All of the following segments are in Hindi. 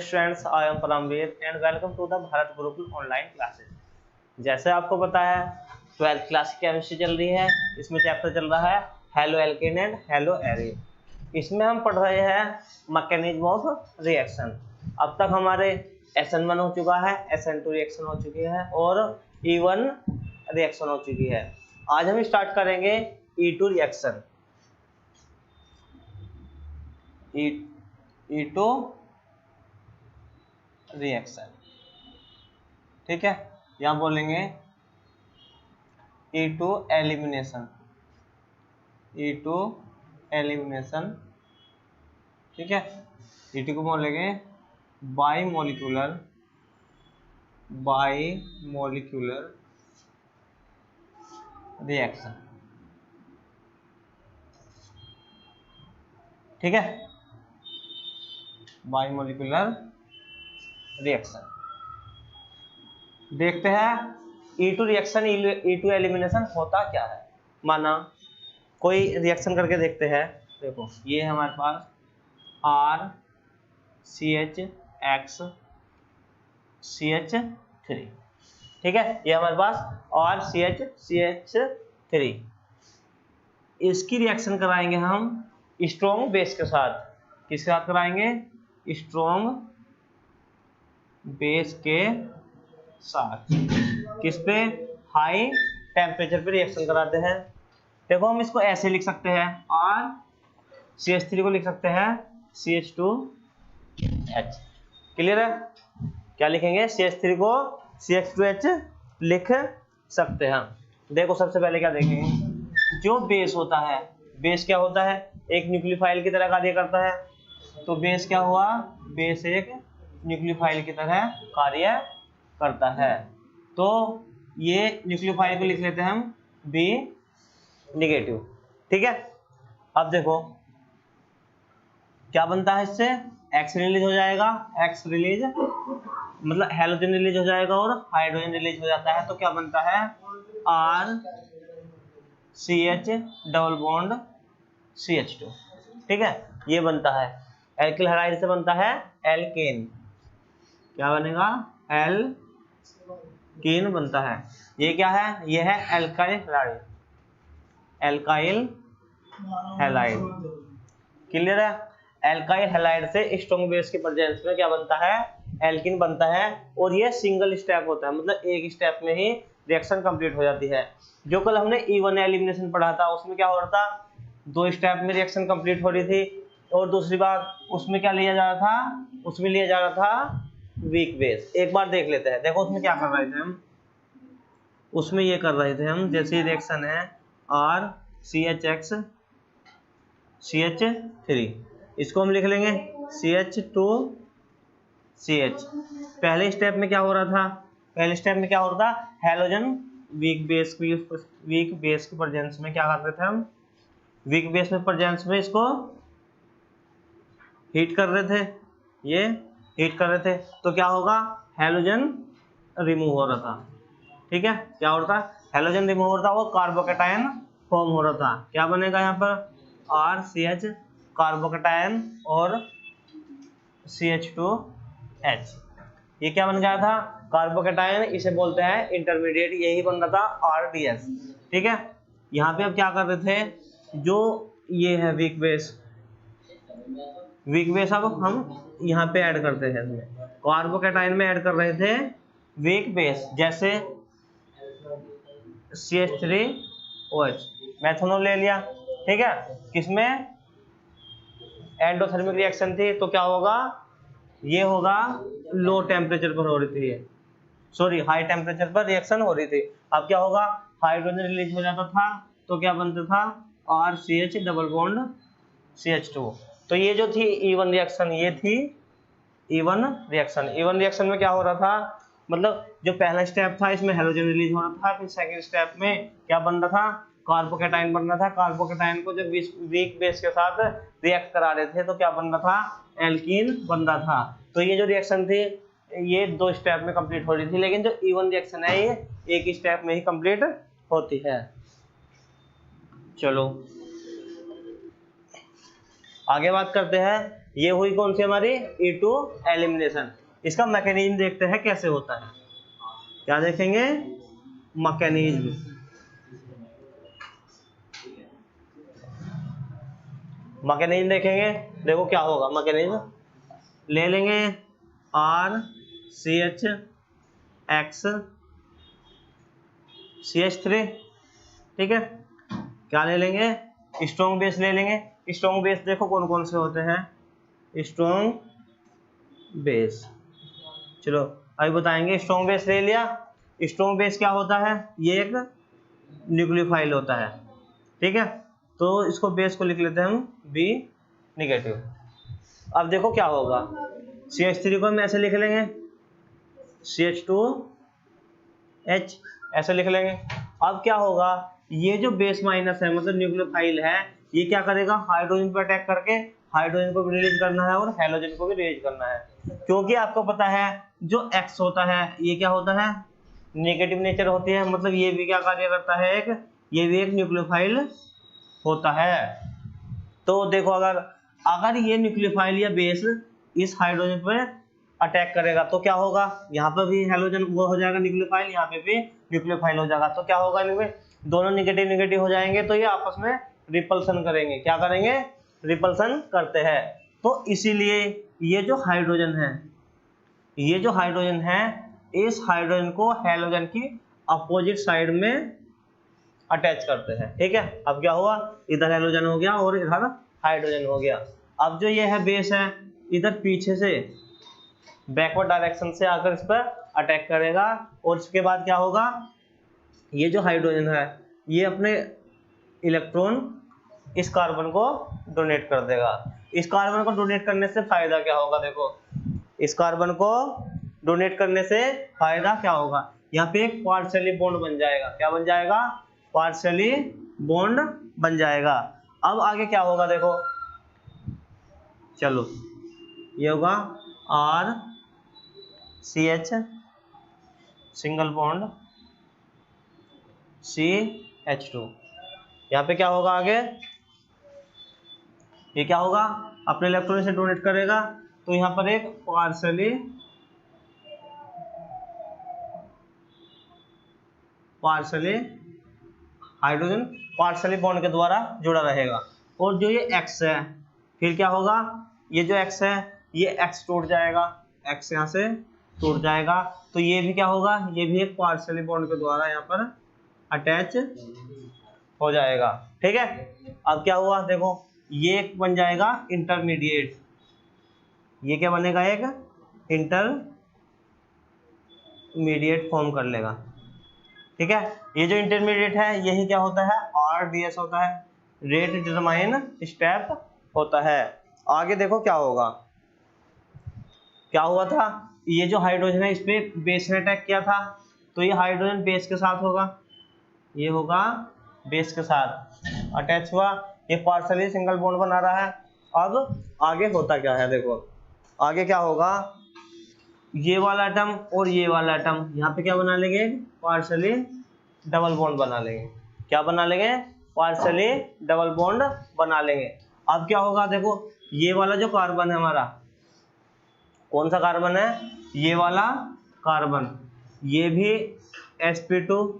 Students, I am Paramvir and welcome to the Bharat Gurukul online classes. जैसे आपको पता है 12th क्लास की केमिस्ट्री चल रही है। इसमें चैप्टर चल रहा है halo alkane and hello array. इसमें हम पढ़ रहे हैं मैकेनिज्म ऑफ रिएक्शन। अब तक हमारे SN1 हो चुका है, SN2 रिएक्शन हो चुकी है और E1 रिएक्शन हो चुकी है। आज हम स्टार्ट करेंगे E2 रिएक्शन। E2 रिएक्शन, ठीक है। यहां बोलेंगे E2 एलिमिनेशन, E2 एलिमिनेशन, ठीक है। E2 को बोलेंगे बाई मॉलिक्यूलर रिएक्शन, ठीक है। बाई मॉलिक्यूलर रिएक्शन देखते हैं E2 रिएक्शन, E2 एलिमिनेशन होता क्या है। माना कोई रिएक्शन करके देखते हैं। देखो ये है हमारे पास RCHX CH3, ठीक है। ये हमारे पास RCH इसकी रिएक्शन कराएंगे हम स्ट्रॉन्ग बेस के साथ। किसके साथ कराएंगे? स्ट्रॉन्ग बेस के साथ। किस पे? हाई टेम्परेचर पे रिएक्शन कराते हैं। देखो हम इसको ऐसे लिख सकते हैं, RCH3 को लिख सकते हैं CH2H। क्लियर है? क्या लिखेंगे? CH3 को CH2H लिख सकते हैं। देखो सबसे पहले क्या देखेंगे, जो बेस होता है, बेस क्या होता है? एक न्यूक्लियोफाइल की तरह कार्य करता है। तो बेस क्या हुआ? बेस एक न्यूक्लियोफाइल की तरह कार्य करता है। तो ये न्यूक्लियोफाइल को लिख लेते हैं हम B नेगेटिव, ठीक है। अब देखो क्या बनता है इससे? X रिलीज हो जाएगा, X रिलीज मतलब हैलोजन रिलीज हो जाएगा और हाइड्रोजन रिलीज हो जाता है। तो क्या बनता है? RCH डबल बॉन्ड CH2, ठीक है। ये बनता है एल्किल हैलाइड से बनता है एल्केन। क्या बनेगा? एल्केन बनता है। ये क्या है? ये है alkyl halide, alkyl halide. Clear है? एल्काइल हैलाइड से स्ट्रॉन्ग बेस के प्रेजेंस में क्या बनता है? एल्कीन बनता है। और ये सिंगल स्टेप होता है, मतलब एक स्टेप में ही रिएक्शन कंप्लीट हो जाती है। जो कल हमने E1 एलिमिनेशन पढ़ा था उसमें क्या हो रहा था? 2 स्टेप में रिएक्शन कंप्लीट हो रही थी। और दूसरी बात उसमें क्या लिया जा रहा था? उसमें लिया जा रहा था वीक बेस। एक बार देख लेते हैं। देखो उसमें क्या कर रहे थे हम, उसमें ये कर रहे थे हम, जैसे रिएक्शन है RCHX CH3, इसको हम लिख लेंगे CH2CH। पहले स्टेप में क्या हो रहा था? पहले स्टेप में क्या हो रहा था? हैलोजन वीक बेस के प्रेजेंस में क्या कर रहे थे हम? वीक बेस में प्रेजेंस में इसको हीट कर रहे थे। ये हीट कर रहे थे तो क्या होगा? हैलोजन रिमूव हो रहा था, ठीक है। क्या हो रहा था? हैलोजन रिमूव हो रहा था, वो कार्बोकैटायन फॉर्म हो रहा था। क्या बनेगा यहाँ पर? RCH कार्बोकैटायन और CH2H। ये क्या बन गया था? कार्बोकैटायन, इसे बोलते हैं इंटरमीडिएट। यही बन रहा था RDS, ठीक है। यहाँ पे अब क्या कर रहे थे? जो ये है वीक बेस अब हम यहाँ पे ऐड करते हैं। इसमें कार्बोकैटायन में ऐड कर रहे थे वीक बेस, जैसे CH3OH मेथनॉल ले लिया, ठीक है। किसमें? एंडोथर्मिक रिएक्शन थी। तो क्या होगा? ये होगा लो टेम्परेचर पर हो रही थी, सॉरी हाई टेम्परेचर पर रिएक्शन हो रही थी। अब क्या होगा? हाइड्रोजन रिलीज हो जाता था। तो क्या बनता था? RCH double bond CH2। तो ये जो थी E1 रिएक्शन, ये थी E1 रिएक्शन में क्या हो रहा था? मतलब जो पहला स्टेप था इसमें हैलोजन रिलीज हो रहा था। फिर सेकंड स्टेप में क्या बन रहा था? कार्बोकैटायन बन रहा था। कार्बोकैटायन को जब वीक बेस के साथ रिएक्ट करा रहे थे तो क्या बन रहा था? एल्कीन बन रहा था। तो ये जो रिएक्शन थी ये 2 स्टेप में कंप्लीट हो रही थी, लेकिन जो E1 रिएक्शन है ये एक ही स्टेप में ही कंप्लीट होती है। चलो आगे बात करते हैं ये हुई कौन सी हमारी E2 एलिमिनेशन। इसका मैकेनिज्म देखते हैं कैसे होता है। क्या देखेंगे? मैकेनिज्म। मैकेनिज्म देखेंगे। देखो क्या होगा मैकेनिज्म। ले लेंगे RCH CH3, ठीक है। क्या ले लेंगे? स्ट्रॉन्ग बेस ले लेंगे। स्ट्रॉन्ग बेस देखो कौन कौन से होते हैं। स्ट्रॉन्ग बेस, चलो अभी बताएंगे। स्ट्रॉन्ग बेस ले लिया। स्ट्रॉन्ग बेस क्या होता है? ये एक न्यूक्लियोफाइल होता है, ठीक है। तो इसको बेस को लिख लेते हैं हम B नेगेटिव। अब देखो क्या होगा, CH3 को हम ऐसे लिख लेंगे, CH2H ऐसे लिख लेंगे। अब क्या होगा, ये जो बेस माइनस है मतलब न्यूक्लियोफाइल है, ये क्या करेगा? हाइड्रोजन पर अटैक करके हाइड्रोजन को भी रिलीज करना है और हेलोजन को भी रिलीज करना है। क्योंकि आपको पता है जो X होता है ये क्या होता है? नेगेटिव नेचर होती है। मतलब ये भी क्या कार्य करता है? ये भी एक न्यूक्लियोफाइल होता है। तो देखो अगर ये न्यूक्लियोफाइल या बेस इस हाइड्रोजन पर अटैक करेगा तो क्या होगा? यहाँ पर भी हेलोजन वो हो जाएगा न्यूक्लियोफाइल, यहाँ पे भी न्यूक्लियोफाइल हो जाएगा। तो क्या होगा, इनमें दोनों नेगेटिव नेगेटिव हो जाएंगे, तो ये आपस में रिपल्सन करेंगे। क्या करेंगे? रिपल्सन करते हैं। तो इसीलिए ये जो हाइड्रोजन है इस हाइड्रोजन को हेलोजन की अपोजिट साइड में अटैच करते हैं, ठीक है। अब क्या हुआ, इधर हेलोजन हो गया और इधर हाइड्रोजन हो गया। अब जो ये है बेस है, इधर पीछे से बैकवर्ड डायरेक्शन से आकर इस पर अटैक करेगा और इसके बाद क्या होगा, ये जो हाइड्रोजन है ये अपने इलेक्ट्रॉन इस कार्बन को डोनेट कर देगा। इस कार्बन को डोनेट करने से फायदा क्या होगा? देखो इस कार्बन को डोनेट करने से फायदा क्या होगा, यहाँ पे एक पार्शियली बॉन्ड बन जाएगा। क्या बन जाएगा? पार्शियली बॉन्ड बन जाएगा। अब आगे क्या होगा देखो, चलो ये होगा RCH सिंगल बॉन्ड CH2। यहाँ पे क्या होगा आगे, ये क्या होगा, अपने इलेक्ट्रॉन से डोनेट करेगा तो यहाँ पर एक पार्शियली हाइड्रोजन पार्शियली बॉन्ड के द्वारा जुड़ा रहेगा। और जो ये X है फिर क्या होगा, ये जो X है ये X टूट जाएगा, X यहाँ से टूट जाएगा तो ये भी क्या होगा, ये भी एक पार्शियली बॉन्ड के द्वारा यहाँ पर अटैच हो जाएगा, ठीक है। अब क्या हुआ देखो, ये एक बन जाएगा इंटरमीडिएट। ये क्या बनेगा, एक इंटरमीडिएट फॉर्म कर लेगा, ठीक है। ये जो इंटरमीडिएट है यही क्या होता है, RDS होता है, रेट डिटरमाइन स्टेप होता है। आगे देखो क्या होगा, क्या हुआ था, ये जो हाइड्रोजन है इस पे बेस ने अटैक किया था तो ये हाइड्रोजन बेस के साथ होगा, ये होगा बेस के साथ अटैच हुआ, ये पार्शियली सिंगल बॉन्ड बना रहा है। अब आगे होता क्या है देखो, आगे क्या होगा, ये वाला एटम और ये वाला एटम यहाँ पे क्या बना लेंगे, पार्शियली डबल बॉन्ड बना लेंगे। क्या बना लेंगे, पार्शियली डबल बॉन्ड बना लेंगे। अब क्या होगा देखो, ये वाला जो कार्बन है हमारा, कौन सा कार्बन है, ये वाला कार्बन, ये भी sp2,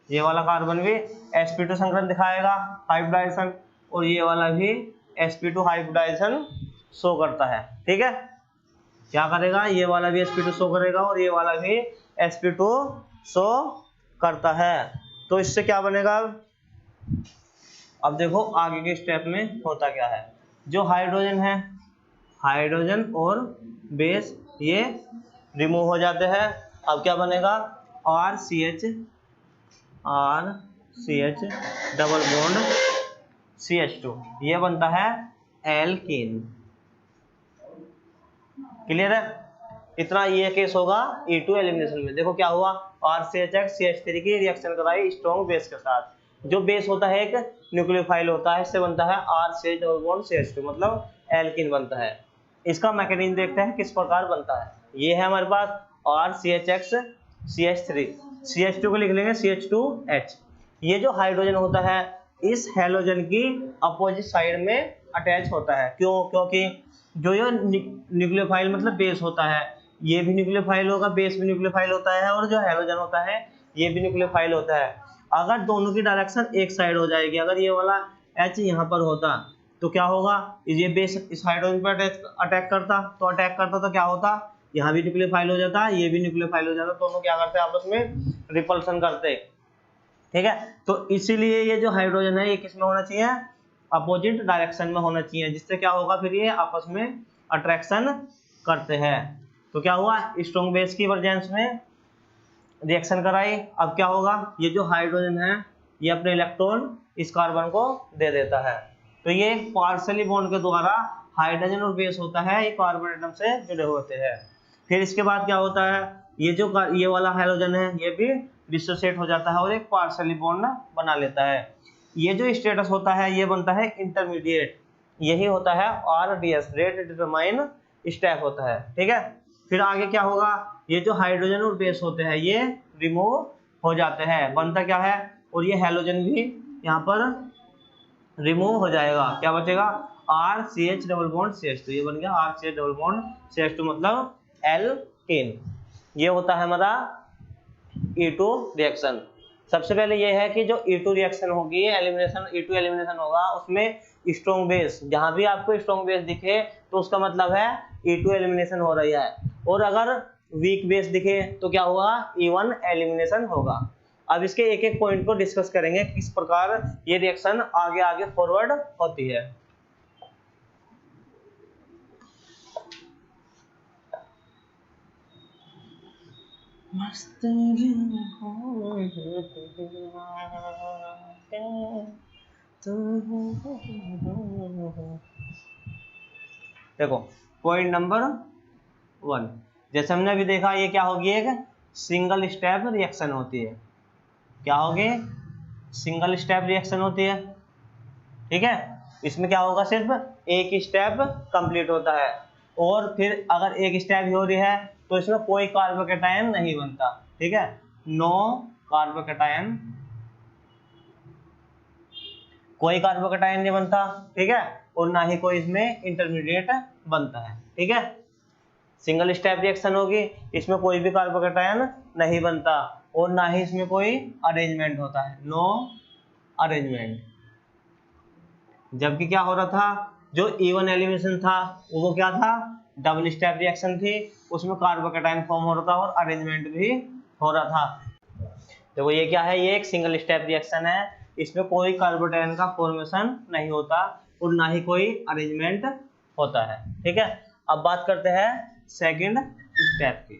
ये वाला कार्बन भी sp2 संकरण दिखाएगा हाइब्रिडाइजेशन, और ये वाला भी sp2 हाइब्रिडाइजेशन शो करता है, ठीक है। क्या करेगा, ये वाला भी sp2 शो करेगा और ये वाला भी sp2 शो करता है। तो इससे क्या बनेगा, अब देखो आगे के स्टेप में होता क्या है, जो हाइड्रोजन है, हाइड्रोजन और बेस ये रिमूव हो जाते हैं। अब क्या बनेगा, RCH डबल बॉन्ड CH2, ये बनता है एल्कीन। क्लियर है, इतना ये केस होगा E2 एलिमिनेशन में। देखो क्या हुआ, RCH CH3 की रिएक्शन कराई स्ट्रॉन्ग बेस के साथ। जो बेस होता है एक न्यूक्लियोफाइल होता है, इससे बनता है RCH डबल बॉन्ड CH2, मतलब एल्कीन बनता है। इसका मैकेनिज्म देखते हैं किस प्रकार बनता है। ये है हमारे पास RCH CH3, CH2 को लिख लेंगे CH2H। ये जो हाइड्रोजन होता है इस हैलोजन की अपोजिट साइड में अटैच होता है। क्यों? क्योंकि जो ये न्यूक्लियोफाइल मतलब बेस होता है, ये भी न्यूक्लियोफाइल होगा, बेस भी न्यूक्लियोफाइल होता है, और जो हैलोजन होता है ये भी न्यूक्लियोफाइल होता है। अगर दोनों की डायरेक्शन एक साइड हो जाएगी, अगर ये वाला H यहाँ पर होता तो क्या होगा, ये बेस इस हाइड्रोजन पर अटैक करता, तो क्या होता, यहाँ भी न्यूक्लियोफाइल हो जाता, ये भी न्यूक्लियोफाइल हो जाता, दोनों क्या करते आपस में रिपल्सन करते। ठीक है, तो इसीलिए ये जो हाइड्रोजन है ये किस में होना चाहिए, अपोजिट डायरेक्शन में होना चाहिए, जिससे क्या होगा फिर ये आपस में अट्रैक्शन करते हैं। तो क्या हुआ, स्ट्रॉन्ग बेस की वर्जेंस में रिएक्शन कराई। अब क्या होगा, ये जो हाइड्रोजन है ये अपने इलेक्ट्रॉन इस कार्बन को दे देता है। तो ये पार्शियली बॉन्ड के द्वारा हाइड्रोजन और बेस होता है ये कार्बन एटम से जुड़े होते हैं। फिर इसके बाद क्या होता है, ये वाला हाइड्रोजन है ये भी डिसोसिएट हो जाता है और एक पार्शियली बॉन्ड बना लेता है। ये जो स्टेटस होता है ये बनता है इंटरमीडिएट, यही होता है RDS, रेट डिटरमाइन स्टेप होता है। ठीक है, फिर आगे क्या होगा, ये जो हाइड्रोजन और बेस होते हैं ये रिमूव हो जाते हैं, बनता क्या है, और ये हैलोजन भी यहाँ पर रिमूव हो जाएगा। क्या बचेगा, RCH डबल बॉन्ड CH2, ये बन गया RCH डबल बॉन्ड CH2 मतलब एल्केन। ये होता है हमारा E2 रिएक्शन। सबसे पहले ये है कि जो E2 रिएक्शन होगी एलिमिनेशन, E2 एलिमिनेशन होगा, उसमें स्ट्रॉन्ग बेस, जहां भी आपको स्ट्रॉन्ग बेस दिखे तो उसका मतलब है E2 एलिमिनेशन हो रही है, और अगर वीक बेस दिखे तो क्या होगा, E1 एलिमिनेशन होगा। अब इसके एक एक पॉइंट को डिस्कस करेंगे किस प्रकार ये रिएक्शन आगे आगे फॉरवर्ड होती है। देखो पॉइंट नंबर 1, जैसे हमने अभी देखा ये क्या होगी, एक सिंगल स्टेप रिएक्शन होती है। क्या होगी, सिंगल स्टेप रिएक्शन होती है। ठीक है, इसमें क्या होगा, सिर्फ एक स्टेप कंप्लीट होता है, और फिर अगर एक स्टेप हो रही है तो इसमें कोई कार्बोकैटायन नहीं बनता। ठीक है, नो कार्बोकैटायन, कोई कार्बोकैटायन नहीं बनता। ठीक है, और ना ही कोई इसमें इंटरमीडिएट बनता है। ठीक है, सिंगल स्टेप रिएक्शन होगी, इसमें कोई भी कार्बोकैटायन नहीं बनता, और ना ही इसमें कोई अरेंजमेंट होता है, नो अरेंजमेंट। जबकि क्या हो रहा था, जो E1 एलिमिनेशन था वो क्या था, डबल स्टेप रिएक्शन थी, उसमें कार्बोकैटायन फॉर्म हो रहा था और अरेंजमेंट भी हो रहा था। देखो ये क्या है, ये एक सिंगल स्टेप रिएक्शन है, इसमें कोई कार्बोकैटायन का फॉर्मेशन नहीं होता और ना ही कोई अरेंजमेंट होता है। ठीक है, अब बात करते हैं सेकंड स्टेप की।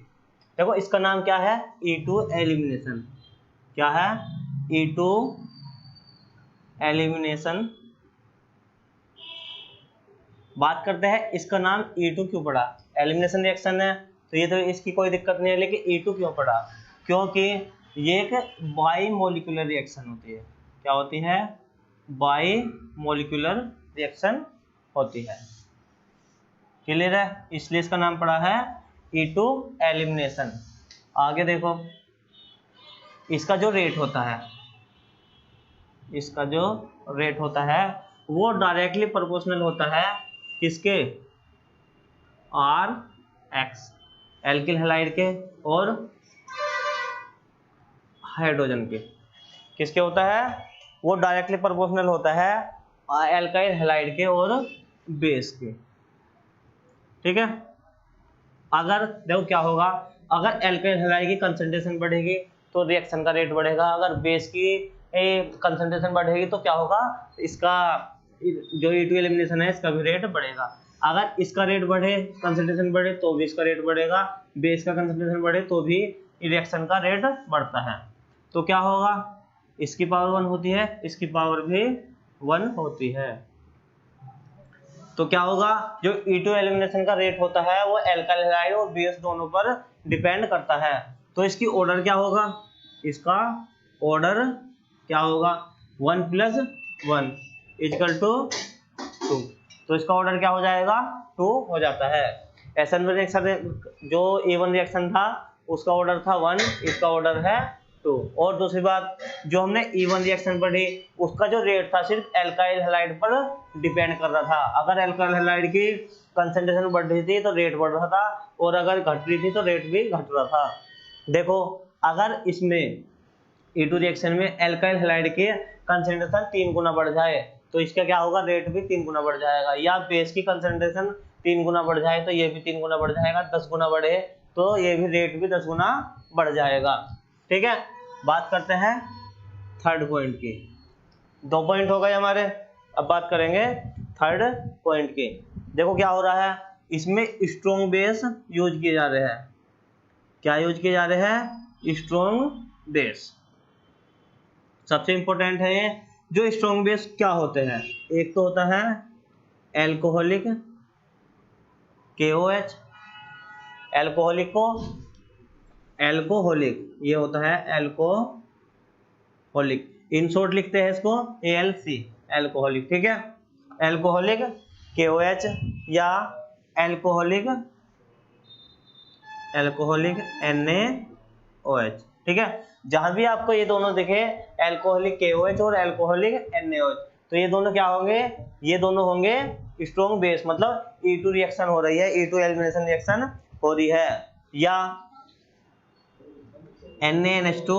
देखो इसका नाम क्या है, E2 एलिमिनेशन। क्या है, E2 एलिमिनेशन। बात करते हैं इसका नाम E2 क्यों पड़ा, एलिमिनेशन रिएक्शन है तो ये तो इसकी कोई दिक्कत नहीं है, लेकिन E2 क्यों पड़ा, क्योंकि ये एक बाई मोलिकुलर रिएक्शन होती है। क्या होती है, बाई मोलिकुलर रिएक्शन होती है। क्लियर है, इसलिए इसका नाम पड़ा है E2 एलिमिनेशन। आगे देखो, इसका जो रेट होता है, इसका जो रेट होता है वो डायरेक्टली प्रोपोर्शनल होता है किसके, RX, एल्किल हैलाइड के और हाइड्रोजन के। किसके होता है, वो डायरेक्टली प्रोपोर्शनल होता है एल्काइल हैलाइड के और बेस के। ठीक है, अगर देखो क्या होगा, अगर एल्काइल हैलाइड की कंसंट्रेशन बढ़ेगी तो रिएक्शन का रेट बढ़ेगा, अगर बेस की कंसंट्रेशन बढ़ेगी तो क्या होगा, इसका जो E2 एलिमिनेशन है इसका भी रेट बढ़ेगा। अगर इसका रेट बढ़े, कंसंट्रेशन बढ़े तो भी इसका रेट बढ़ेगा, बेस का कंसंट्रेशन बढ़े तो भी रिएक्शन का रेट बढ़ता है। तो क्या होगा, इसकी पावर 1 होती है, इसकी पावर भी 1 होती है। तो क्या होगा, जो E2 एलिमिनेशन का रेट होता है वो एल्काइल हैलाइड और बेस दोनों पर डिपेंड करता है। तो इसकी ऑर्डर क्या होगा, इसका ऑर्डर क्या होगा, 1 + 1 = 2। तो इसका ऑर्डर क्या हो जाएगा, 2 हो जाता है। SN1 रिएक्शन जो E1 रिएक्शन था उसका ऑर्डर था 1, इसका ऑर्डर है 2। और दूसरी बात, जो हमने E1 रिएक्शन पढ़ी उसका जो रेट था सिर्फ एल्काइल हैलाइड पर डिपेंड कर रहा था। अगर एल्काइल हैलाइड की कंसंट्रेशन बढ़ रही थी तो रेट बढ़ रहा था, और अगर घट रही थी तो रेट भी घट रहा था। देखो अगर इसमें E2 रिएक्शन में एल्काइल हैलाइड की कंसंट्रेशन 3 गुना बढ़ जाए तो इसका क्या होगा, रेट भी 3 गुना बढ़ जाएगा। या बेस की कंसंट्रेशन 3 गुना बढ़ जाए तो ये भी 3 गुना बढ़ जाएगा, 10 गुना बढ़े तो ये भी रेट भी 10 गुना बढ़ जाएगा। ठीक है, बात करते हैं थर्ड पॉइंट की। 2 पॉइंट हो गए हमारे, अब बात करेंगे थर्ड पॉइंट की। देखो क्या हो रहा है, इसमें स्ट्रॉन्ग बेस यूज किए जा रहे हैं। क्या यूज किए जा रहे हैं, स्ट्रॉन्ग बेस। सबसे इंपॉर्टेंट है ये। जो स्ट्रॉन्ग बेस क्या होते हैं, एक तो होता है एल्कोहलिक KOH, एल्कोहलिक को एल्कोहलिक, ये होता है एल्कोहलिक, इन शॉर्ट लिखते हैं इसको ALC, एल्कोहलिक। ठीक है, एल्कोहलिक KOH या एल्कोहलिक NaOH। ठीक है, जहां भी आपको ये दोनों दिखे, एल्कोहलिक KOH और एल्कोहलिक NaOH, तो ये दोनों क्या होंगे, ये दोनों होंगे स्ट्रॉन्ग बेस। मतलब E2 रिएक्शन हो रही है, E2 एलिमिनेशन रिएक्शन हो रही है, या NaNH2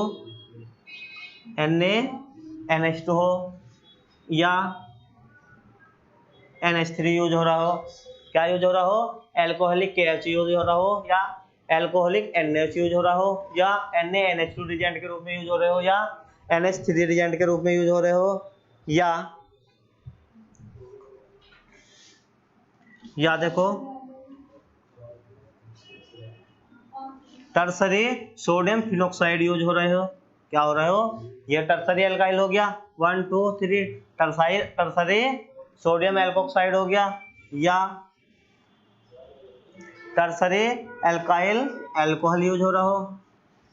हो, या NH3 यूज हो रहा हो। क्या यूज हो रहा हो, एल्कोहलिक KH यूज हो रहा हो, या एल्कोहलिक NaOH यूज हो रहा हो, या NaNH2 रिजेंट के रूप में यूज हो रहे हो, या NH3 रिजेंट के रूप में यूज हो रहे हो, या देखो टर्सरी सोडियम फिनोक्साइड यूज हो रहे हो। क्या हो रहे हो, ये टर्सरी एल्काइल हो गया, 1 2 3 टर्सरी सोडियम एल्कोक्साइड हो गया, या टर्सरी एल्काइल अल्कोहल यूज हो रहा हो।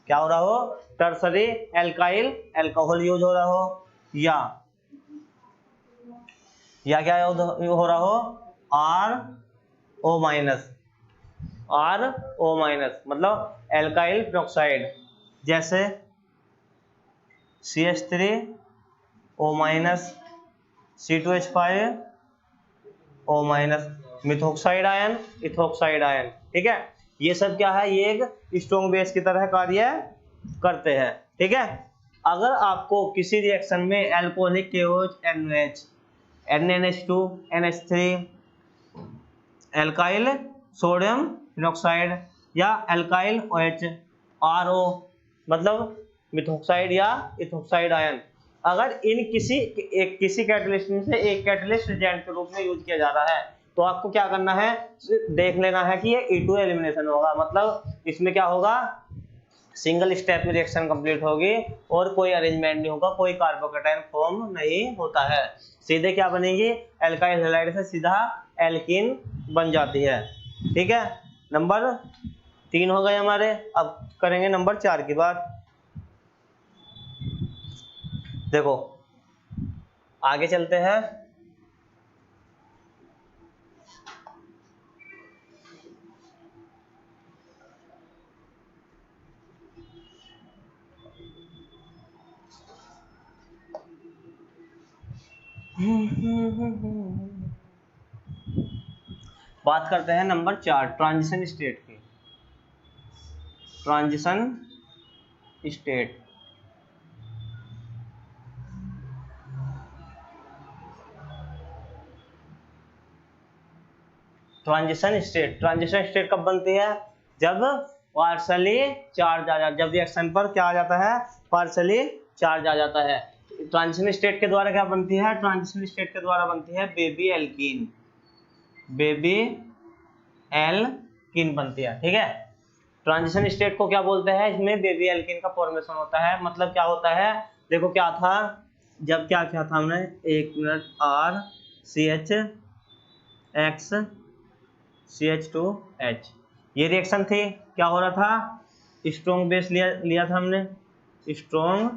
क्या हो रहा हो, टर्सरी एल्काइल अल्कोहल यूज हो रहा हो, या क्या हो रहा हो, RO माइनस, मतलब एल्काइल फिनोक्साइड, जैसे CH3O minus, C2H5O minus, methoxide ion, ethoxide ion. ठीक है, ये सब क्या है, ये एक स्ट्रॉन्ग बेस की तरह कार्य करते हैं। ठीक है, अगर आपको किसी रिएक्शन में alcoholic KOH NaOH, NaNH2 NH3, alkyl sodium phenoxide या एल्काइल OH, RO मतलब मिथोक्साइड या इथोक्साइड आयन, अगर इन किसी कैटलिस्ट में से एक कैटलिस्ट रिएजेंट के रूप में यूज किया जा रहा है तो आपको क्या करना है, देख लेना है कि ये E2 एलिमिनेशन होगा। मतलब इसमें क्या होगा, सिंगल स्टेप में रिएक्शन कंप्लीट होगी और कोई अरेंजमेंट नहीं होगा, कोई कार्बोकेटाइन फॉर्म नहीं होता है, सीधे क्या बनेगी, एल्काइल हैलाइड से सीधा एल्कीन बन जाती है। ठीक है, नंबर 3 हो गए हमारे। अब करेंगे नंबर 4 की बात। देखो आगे चलते हैं। बात करते हैं नंबर 4, ट्रांजिशन स्टेट की। ट्रांजिशन स्टेट, ट्रांजिशन स्टेट कब बनती है, जब पार्शली चार्ज आ जाता, जब रिएक्शन पर क्या आ जाता है, पार्शली चार्ज आ जाता है। ट्रांजिशन स्टेट के द्वारा क्या बनती है, ट्रांजिशन स्टेट के द्वारा बनती है बेबी एल्कीन बनती है। ठीक है, ट्रांजिशन स्टेट को क्या बोलते हैं, इसमें बेबी एल्कीन का फॉर्मेशन होता है। मतलब क्या होता है, देखो क्या था, जब क्या था हमने, एक मिनट, RCHX CH2H, ये रिएक्शन थी। क्या हो रहा था, स्ट्रॉन्ग बेस लिया था हमने, स्ट्रॉन्ग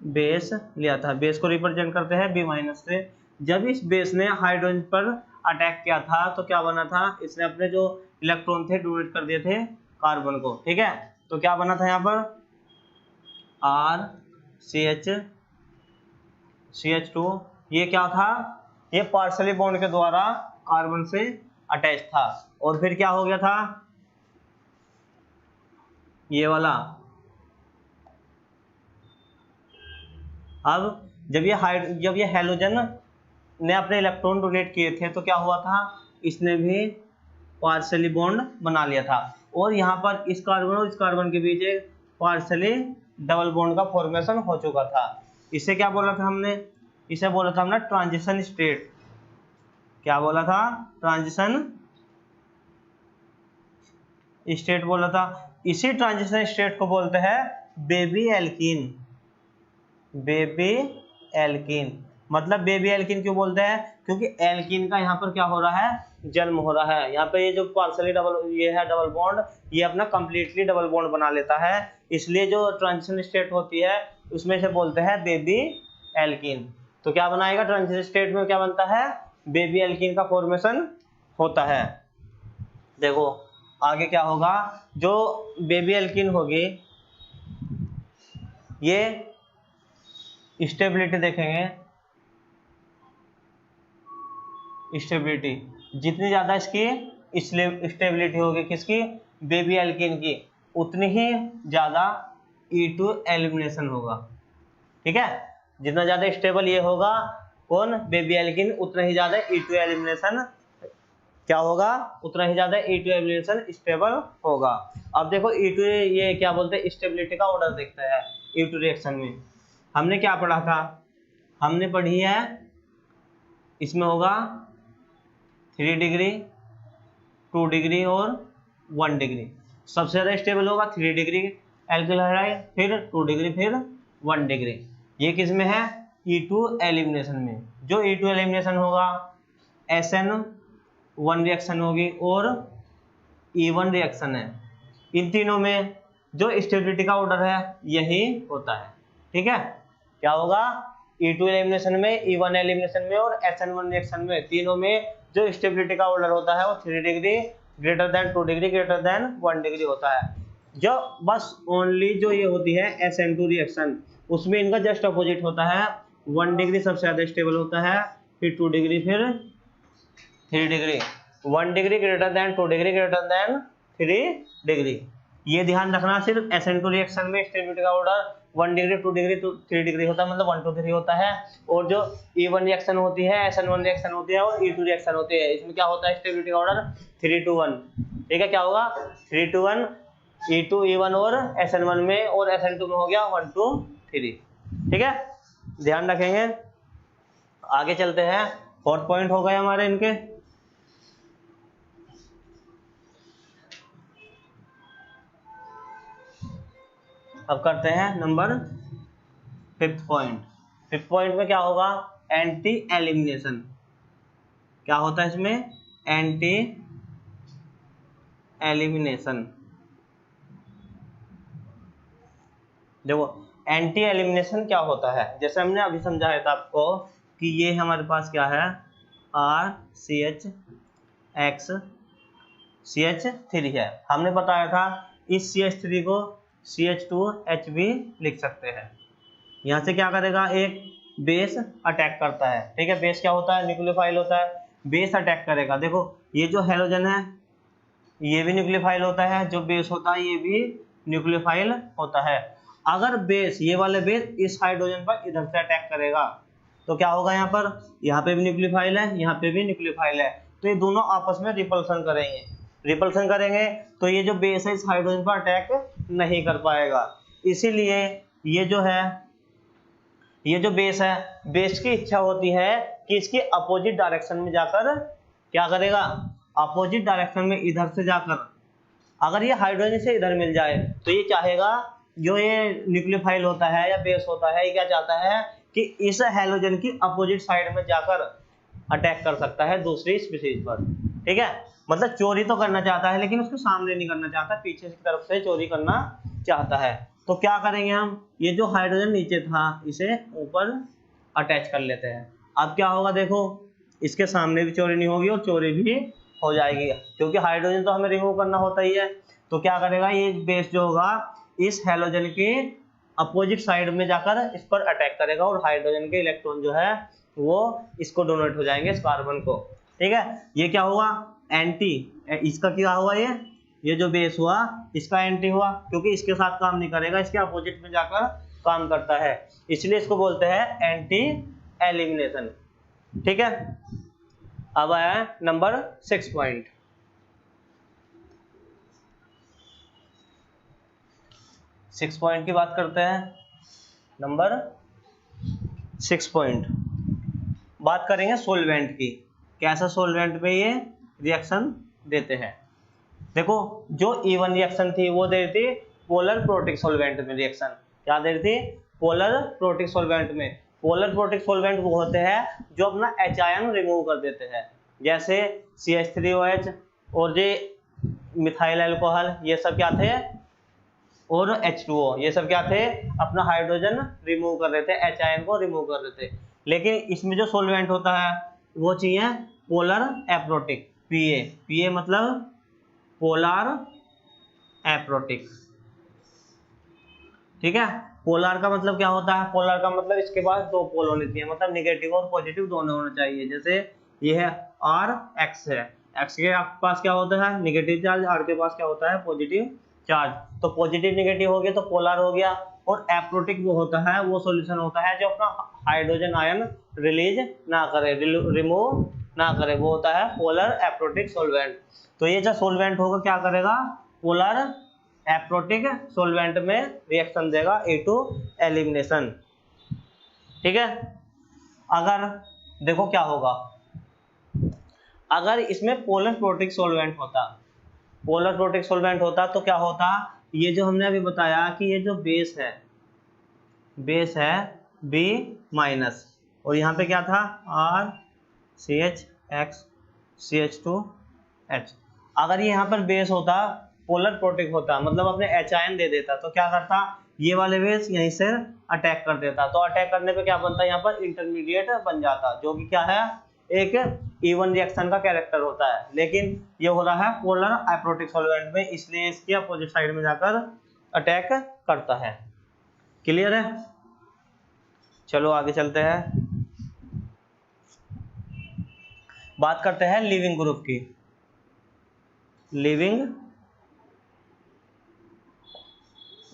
बेस लिया था। बेस को रिप्रेजेंट करते हैं B- से। जब इस बेस ने हाइड्रोजन पर अटैक किया था तो क्या बना था, इसने अपने जो इलेक्ट्रॉन थे डोनेट कर दिए थे कार्बन को। ठीक है, तो क्या बना था यहाँ पर, RCH2, ये क्या था, ये पार्शली बॉन्ड के द्वारा कार्बन से अटैच था। और फिर क्या हो गया था, ये वाला, अब जब ये हेलोजन ने अपने इलेक्ट्रॉन डोनेट किए थे तो क्या हुआ था, इसने भी पार्शली बॉन्ड बना लिया था। और यहाँ पर इस कार्बन और इस कार्बन के बीच एक पार्शली डबल बॉन्ड का फॉर्मेशन हो चुका था। इसे क्या बोला था हमने, इसे बोला था हमने ट्रांजिशन स्टेट। क्या बोला था, ट्रांजिशन स्टेट बोला था। इसी ट्रांजिशन स्टेट को बोलते हैं बेबी एल्कीन। बेबी एल्कीन मतलब बेबी एल्कीन क्यों बोलते हैं, क्योंकि एल्कीन का यहाँ पर क्या हो रहा है, जन्म हो रहा है। यहाँ पे ये जो पार्शली डबल ये है डबल बॉन्ड, ये अपना कंप्लीटली डबल बॉन्ड बना लेता है, इसलिए जो ट्रांजिशन स्टेट होती है उसमें से बोलते हैं बेबी एल्कीन। तो क्या बनाएगा, ट्रांजिशन स्टेट में क्या बनता है, बेबी एल्कीन का फॉर्मेशन होता है। देखो आगे क्या होगा, जो बेबी एल्कीन होगी ये स्टेबिलिटी देखेंगे, स्टेबिलिटी जितनी ज्यादा इसकी स्टेबिलिटी होगी किसकी, बेबी एल्कीन की, उतनी ही ज्यादा E2 एलिमिनेशन होगा। ठीक है, जितना ज्यादा स्टेबल ये होगा कौन, बेबी एल्कीन, उतना ही ज्यादा E2 एलिमिनेशन क्या होगा, उतना ही ज्यादा E2 एलिमिनेशन स्टेबल होगा। अब देखो E2 ये क्या बोलते हैं, स्टेबिलिटी का ऑर्डर देखता है E2 रिएक्शन में। हमने क्या पढ़ा था, हमने पढ़ी है इसमें होगा 3 डिग्री, 2 डिग्री और 1 डिग्री। सबसे ज्यादा स्टेबल होगा 3 डिग्री एल्किल हाइड्राइड, फिर 2 डिग्री, फिर 1 डिग्री। ये किस में है, E2 एलिमिनेशन में। जो E2 एलिमिनेशन होगा SN1 रिएक्शन होगी और E1 रिएक्शन है। इन तीनों में जो स्टेबिलिटी का ऑर्डर है यही होता है। ठीक है, क्या होगा, E2 एलिमिनेशन में, E1 एलिमिनेशन में और SN1 रिएक्शन में, तीनों में जो स्टेबिलिटी का ऑर्डर होता है वो 3 degree greater than 2 degree greater than 1 degree होता है। जो बस ओनली जो ये होती है SN2 रिएक्शन, उसमें इनका जस्ट अपोजिट होता है। 1 डिग्री सबसे ज्यादा स्टेबल होता है, फिर 2 डिग्री, फिर 3 degree. 1 degree greater than 2 degree greater than 3 degree. ये ध्यान रखना, सिर्फ SN2 रिएक्शन में स्टेबिलिटी का ऑर्डर 1 डिग्री, 2 डिग्री, 3 डिग्री होता है, मतलब 1 2 3 होता है। और जो E1 रिएक्शन होती है, SN1 रिएक्शन होती है और E2 रिएक्शन होती है, इसमें क्या होता है, स्टेबिलिटी का ऑर्डर 3 to 1। ठीक है, क्या होगा 3 to 1 E2 E1 और SN1 में, और SN2 में हो गया 1 to 3। ठीक है, ध्यान रखेंगे। आगे चलते हैं, 4 पॉइंट हो गए हमारे इनके। अब करते हैं number 5th point. 5th point में क्या होगा, एंटी एलिमिनेशन। क्या होता है इसमें, एंटी एलिमिनेशन। देखो एंटी एलिमिनेशन क्या होता है, जैसे हमने अभी समझाया था आपको कि ये हमारे पास क्या है, RCH3 है। हमने बताया था इस CH3 को CH2H भी लिख सकते हैं। यहाँ से क्या करेगा, एक बेस अटैक करता है। ठीक है, बेस क्या होता है, न्यूक्लियोफाइल होता है, बेस अटैक करेगा। देखो ये जो हेलोजन है ये भी न्यूक्लियोफाइल होता है, जो बेस होता है ये भी न्यूक्लियोफाइल होता है। अगर बेस, ये वाले बेस इस हाइड्रोजन पर इधर से अटैक करेगा तो क्या होगा, यहाँ पे भी न्यूक्लियोफाइल है, यहाँ पे भी न्यूक्लियोफाइल है, तो ये दोनों आपस में रिपल्सन करेंगे। रिपल्सन करेंगे तो ये जो बेस है इस हाइड्रोजन पर अटैक नहीं कर पाएगा। इसीलिए ये जो है, ये जो बेस है, बेस की इच्छा होती है कि इसके अपोजिट डायरेक्शन में जाकर क्या करेगा, अपोजिट डायरेक्शन में इधर से जाकर, अगर ये हाइड्रोजन से इधर मिल जाए तो ये चाहेगा, जो ये न्यूक्लियोफाइल होता है या बेस होता है, ये क्या चाहता है कि इस हेलोजन की अपोजिट साइड में जाकर अटैक कर सकता है दूसरी स्पीशीज पर। ठीक है, मतलब चोरी तो करना चाहता है लेकिन उसके सामने नहीं करना चाहता, पीछे की तरफ से चोरी करना चाहता है। तो क्या करेंगे हम, ये जो हाइड्रोजन नीचे था इसे ऊपर अटैच कर लेते हैं। अब क्या होगा, देखो इसके सामने भी चोरी नहीं होगी और चोरी भी हो जाएगी, क्योंकि हाइड्रोजन तो हमें रिमूव करना होता ही है। तो क्या करेगा, ये बेस जो होगा इस हेलोजन की अपोजिट साइड में जाकर इस पर अटैक करेगा और हाइड्रोजन के इलेक्ट्रॉन जो है वो इसको डोनेट हो जाएंगे इस कार्बन को। ठीक है, ये क्या हुआ, एंटी, इसका क्या हुआ, ये जो बेस हुआ इसका एंटी हुआ, क्योंकि इसके साथ काम नहीं करेगा, इसके अपोजिट में जाकर काम करता है, इसलिए इसको बोलते हैं एंटी एलिमिनेशन। ठीक है, अब आया है नंबर 6 पॉइंट। 6 पॉइंट की बात करते हैं। नंबर 6 पॉइंट बात करेंगे सोलवेंट की, कैसा सोलवेंट में ये रिएक्शन देते हैं। देखो जो E1 रिएक्शन थी वो दे रही थी पोलर प्रोटिक सोलवेंट में रिएक्शन, क्या दे रही थी, पोलर प्रोटिक सोलवेंट में। पोलर प्रोटिक सोलवेंट वो होते हैं जो अपना H आयन रिमूव कर देते हैं, जैसे CH3OH और ये मिथाइल अल्कोहल, ये सब क्या थे, और H2O, ये सब क्या थे, अपना हाइड्रोजन रिमूव कर रहे थे, H आयन को रिमूव कर रहे थे। लेकिन इसमें जो सोलवेंट होता है वो चाहिए पोलर एप्रोटिक, PA मतलब पोलर एप्रोटिक। ठीक है, पोलर का मतलब क्या होता है, पोलर का मतलब इसके पास दो पोल होने चाहिए, मतलब निगेटिव और पॉजिटिव दोनों होने चाहिए। जैसे ये है R, X है, X के पास क्या होता है, निगेटिव चार्ज, R के पास क्या होता है, पॉजिटिव चार्ज। तो पॉजिटिव निगेटिव हो गया तो पोलर हो गया। और एप्रोटिक वो होता है, वो सॉल्यूशन होता है जो अपना हाइड्रोजन आयन रिलीज ना करे, रिमूव ना करे, वो होता है पोलर एप्रोटिक सॉल्वेंट। तो ये जो सॉल्वेंट होगा क्या करेगा, पोलर एप्रोटिक सॉल्वेंट में रिएक्शन देगा E2 एलिमिनेशन। ठीक है, अगर देखो क्या होगा, अगर इसमें पोलर प्रोटिक सॉल्वेंट होता, पोलर प्रोटिक सॉल्वेंट होता तो क्या होता, ये जो हमने अभी बताया कि ये जो बेस है B माइनस, और यहाँ पे क्या था R CH CH2H। अगर ये यहाँ पर बेस होता, पोलर प्रोटिक होता, मतलब अपने H आयन दे देता, तो क्या करता, ये वाले बेस यहीं से अटैक कर देता। तो अटैक करने पे क्या बनता, यहाँ पर इंटरमीडिएट बन जाता, जो कि क्या है, एक E1 रिएक्शन का कैरेक्टर होता है। लेकिन ये हो रहा है पोलर एप्रोटिक सॉल्वेंट में, इसलिए इसकी अपोजिट साइड में जाकर अटैक करता है। क्लियर है, चलो आगे चलते हैं, बात करते हैं लिविंग ग्रुप की। Leaving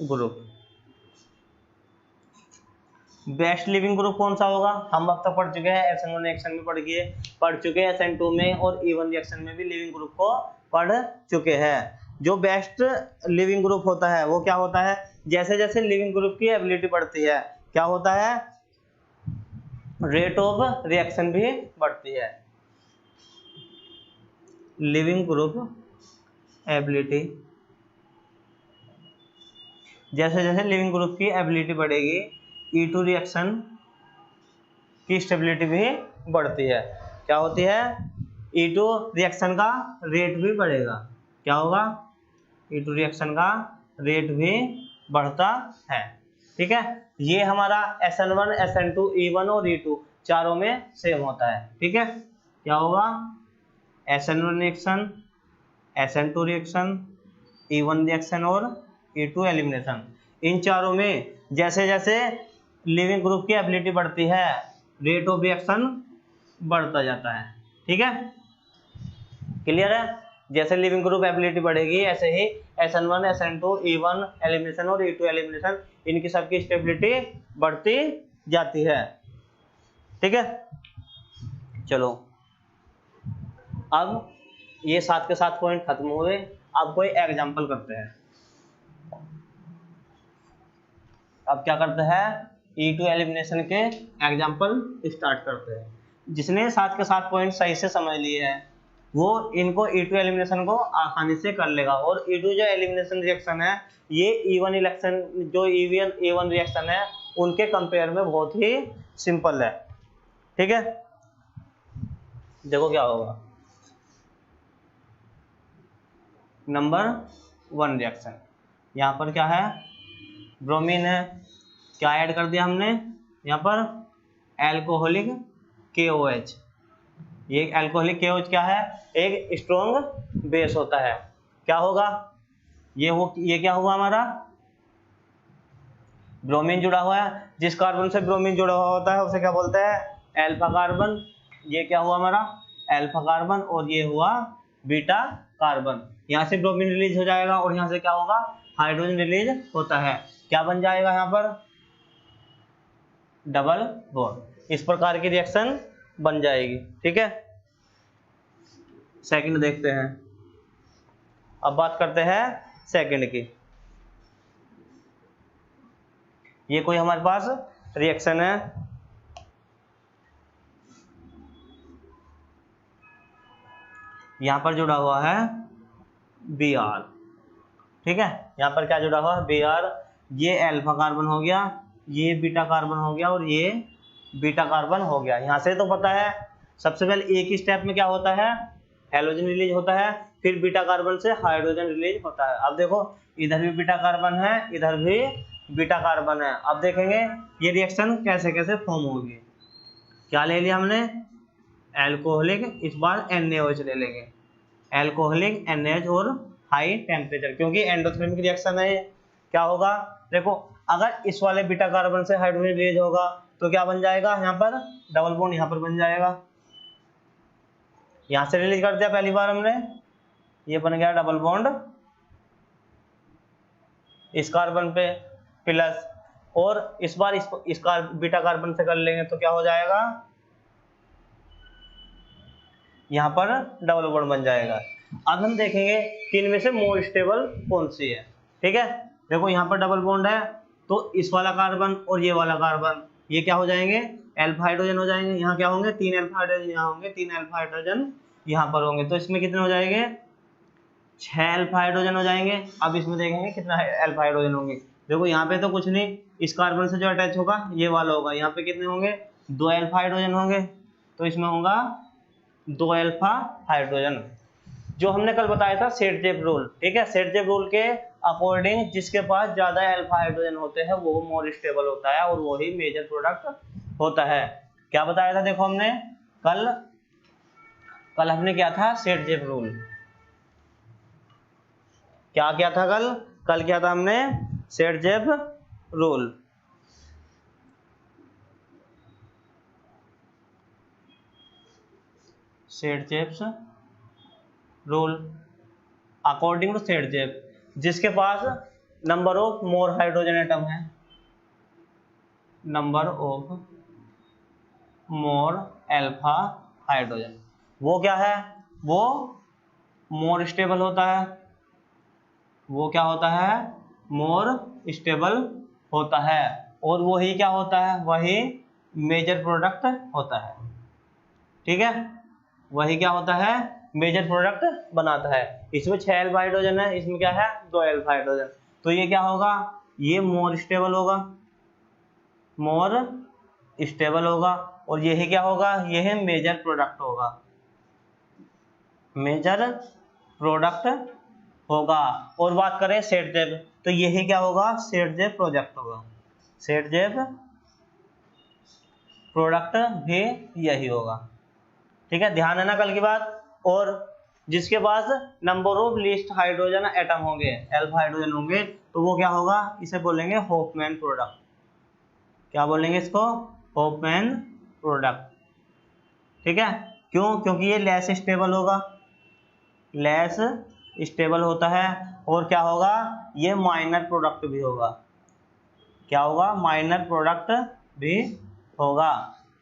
group, best leaving group कौन सा होगा, हम अब तक पढ़ चुके हैं, SN1 रिएक्शन में पढ़ चुके हैं, SN2 में और E1 रिएक्शन में भी लिविंग ग्रुप को पढ़ चुके हैं। जो बेस्ट लिविंग ग्रुप होता है वो क्या होता है, जैसे जैसे लिविंग ग्रुप की एबिलिटी बढ़ती है क्या होता है, रेट ऑफ रिएक्शन भी बढ़ती है। लिविंग ग्रुप एबिलिटी, जैसे जैसे लिविंग ग्रुप की एबिलिटी बढ़ेगी E2 रिएक्शन की स्टेबिलिटी भी बढ़ती है। क्या होती है, E2 रिएक्शन का रेट भी बढ़ेगा, क्या होगा, E2 रिएक्शन का रेट भी बढ़ता है। ठीक है, ये हमारा SN1 SN2 E1 और E2 चारों में सेम होता है। ठीक है, क्या होगा, SN1 reaction, SN2 reaction, E1 reaction और E2 एलिमिनेशन, इन चारों में जैसे जैसे लिविंग ग्रुप की एबिलिटी बढ़ती है रेट ऑफ रिएक्शन बढ़ता जाता है। ठीक है, क्लियर है, जैसे लिविंग ग्रुप एबिलिटी बढ़ेगी ऐसे ही SN1 SN2 E1 एलिमिनेशन और E2 एलिमिनेशन, इनकी सबकी स्टेबिलिटी बढ़ती जाती है। ठीक है, चलो अब ये 7 के 7 पॉइंट खत्म हुए, अब कोई एग्जांपल करते हैं। अब क्या करते हैं, E2 एलिमिनेशन के एग्जांपल स्टार्ट करते हैं। जिसने 7 के 7 पॉइंट सही से समझ लिए हैं वो इनको E2 एलिमिनेशन को आसानी से कर लेगा। और E2 जो एलिमिनेशन रिएक्शन है ये E1 इलेक्शन जो E1 रिएक्शन है उनके कंपेयर में बहुत ही सिंपल है। ठीक है, देखो क्या होगा, नंबर 1 रिएक्शन, यहाँ पर क्या है, ब्रोमीन है, क्या ऐड कर दिया हमने यहाँ पर, एल्कोहलिक KOH। ये एल्कोहलिक KOH क्या है, एक स्ट्रॉन्ग बेस होता है। क्या होगा, ये क्या हुआ हमारा, ब्रोमीन जुड़ा हुआ है, जिस कार्बन से ब्रोमीन जुड़ा हुआ होता है उसे क्या बोलते हैं, अल्फा कार्बन। ये क्या हुआ हमारा अल्फा कार्बन, और ये हुआ बीटा कार्बन। यहाँ से ब्रोमीन रिलीज हो जाएगा और यहाँ से क्या होगा, हाइड्रोजन रिलीज होता है। क्या बन जाएगा यहाँ पर, डबल बॉन्ड। इस प्रकार की रिएक्शन बन जाएगी। ठीक है, सेकंड देखते हैं। अब बात करते हैं सेकंड की। ये कोई हमारे पास रिएक्शन है, यहां पर जुड़ा हुआ है Br। ठीक है, यहां पर क्या जुड़ा हुआ है, Br। ये अल्फा कार्बन हो गया, ये बीटा कार्बन हो गया, और ये बीटा कार्बन हो गया। यहां से तो पता है सबसे पहले एक ही स्टेप में क्या होता है, हैलोजन रिलीज होता है, फिर बीटा कार्बन से हाइड्रोजन रिलीज होता है। अब देखो इधर भी बीटा कार्बन है, इधर भी बीटा कार्बन है। अब देखेंगे ये रिएक्शन कैसे कैसे फॉर्म होगी। क्या ले लिया हमने, एल्कोहलिक, इस बार NaOH ले लेंगे, एल्कोहलिक NaOH और हाई टेम्परेचर, क्योंकि एंडोथर्मिक रिएक्शन है। क्या होगा, देखो अगर इस वाले बीटा कार्बन से हाइड्रोजन रिलीज होगा तो क्या बन जाएगा, यहाँ पर डबल बॉन्ड यहाँ पर बन जाएगा। यहाँ से रिलीज कर दिया पहली बार हमने, ये बन गया डबल बॉन्ड इस कार्बन पे प्लस, और इस बार इस बीटा कार्बन से कर लेंगे तो क्या हो जाएगा, यहाँ पर डबल बॉन्ड बन जाएगा। अब हम देखेंगे कि इनमें से मोर स्टेबल कौन सी है। ठीक है, देखो यहाँ पर डबल बॉन्ड है, तो इस वाला कार्बन और ये वाला कार्बन ये क्या हो जाएंगे, अल्फा हाइड्रोजन हो जाएंगे। यहाँ क्या होंगे, 3 अल्फा हाइड्रोजन यहाँ होंगे, 3 अल्फा हाइड्रोजन यहाँ पर होंगे, तो इसमें कितने हो जाएंगे, 6 अल्फा हाइड्रोजन हो जाएंगे। अब इसमें देखेंगे कितना अल्फा हाइड्रोजन होंगे। देखो यहाँ पे तो कुछ नहीं, इस कार्बन से जो अटैच होगा ये वाला होगा, यहाँ पे कितने होंगे, 2 अल्फा हाइड्रोजन होंगे, तो इसमें होगा 2 अल्फा हाइड्रोजन, जो हमने कल बताया था सेट-जेप रूल। ठीक है, सेट-जेप रूल के अकॉर्डिंग जिसके पास ज्यादा अल्फा हाइड्रोजन होते हैं वो मोर स्टेबल होता है और वो ही मेजर प्रोडक्ट होता है। क्या बताया था, देखो हमने कल हमने क्या था, सेट-जेप रूल। क्या किया था कल किया था हमने, Saytzeff rule. Saytzeff's rule according to Saytzeff, जिसके पास number of more hydrogen atom है, number of more alpha hydrogen, वो क्या है, वो मोर स्टेबल होता है। वो क्या होता है, मोर स्टेबल होता है, और वही क्या होता है, वही मेजर प्रोडक्ट होता है। ठीक है, वही क्या होता है, मेजर प्रोडक्ट बनाता है। इसमें 6 अल्फा हाइड्रोजन है, इसमें क्या है, 2 अल्फा हाइड्रोजन, तो ये क्या होगा, ये मोर स्टेबल होगा, मोर स्टेबल होगा, और यही क्या होगा, यह मेजर प्रोडक्ट होगा, मेजर प्रोडक्ट होगा। और बात करें सेट-जेप, तो यही क्या होगा, सेट-जेप प्रोडक्ट होगा, सेट-जेप प्रोडक्ट भी यही होगा। ठीक है, ध्यान है ना कल की बात। और जिसके पास number of least hydrogen atom होंगे, अल्फा हाइड्रोजन होंगे, तो वो क्या होगा, इसे बोलेंगे होफमैन प्रोडक्ट। क्या बोलेंगे इसको, होफमैन प्रोडक्ट। ठीक है, क्यों, क्योंकि ये लेस स्टेबल होगा, लेस स्टेबल होता है, और क्या होगा, ये माइनर प्रोडक्ट भी होगा। क्या होगा, माइनर प्रोडक्ट भी होगा।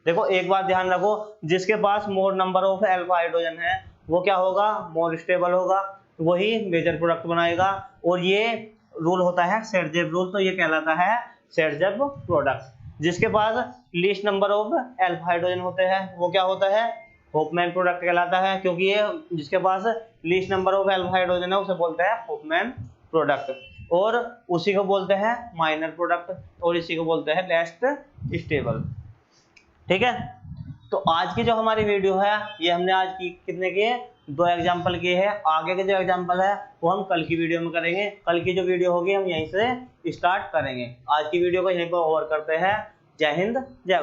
देखो एक बात ध्यान रखो, जिसके पास more number of alpha hydrogen है वो क्या होगा, मोर स्टेबल होगा, वही मेजर प्रोडक्ट बनाएगा। और ये रूल होता है सेट-जेप रूल, तो ये कहलाता है सेट-जेप प्रोडक्ट। जिसके पास least number of alpha hydrogen होते हैं वो क्या होता है, होफमैन प्रोडक्ट कहलाता है, क्योंकि ये जिसके पास least number of alpha hydrogen है उसे बोलते हैं होफमैन प्रोडक्ट, और उसी को बोलते हैं माइनर प्रोडक्ट, और इसी को बोलते हैं लेस्ट स्टेबल। ठीक है, तो आज की जो हमारी वीडियो है ये हमने आज की कितने किए, 2 एग्जाम्पल किए हैं। आगे के जो एग्जाम्पल है वो हम कल की वीडियो में करेंगे। कल की जो वीडियो होगी हम यहीं से स्टार्ट करेंगे। आज की वीडियो को यहीं पर ओवर करते हैं। जय हिंद, जय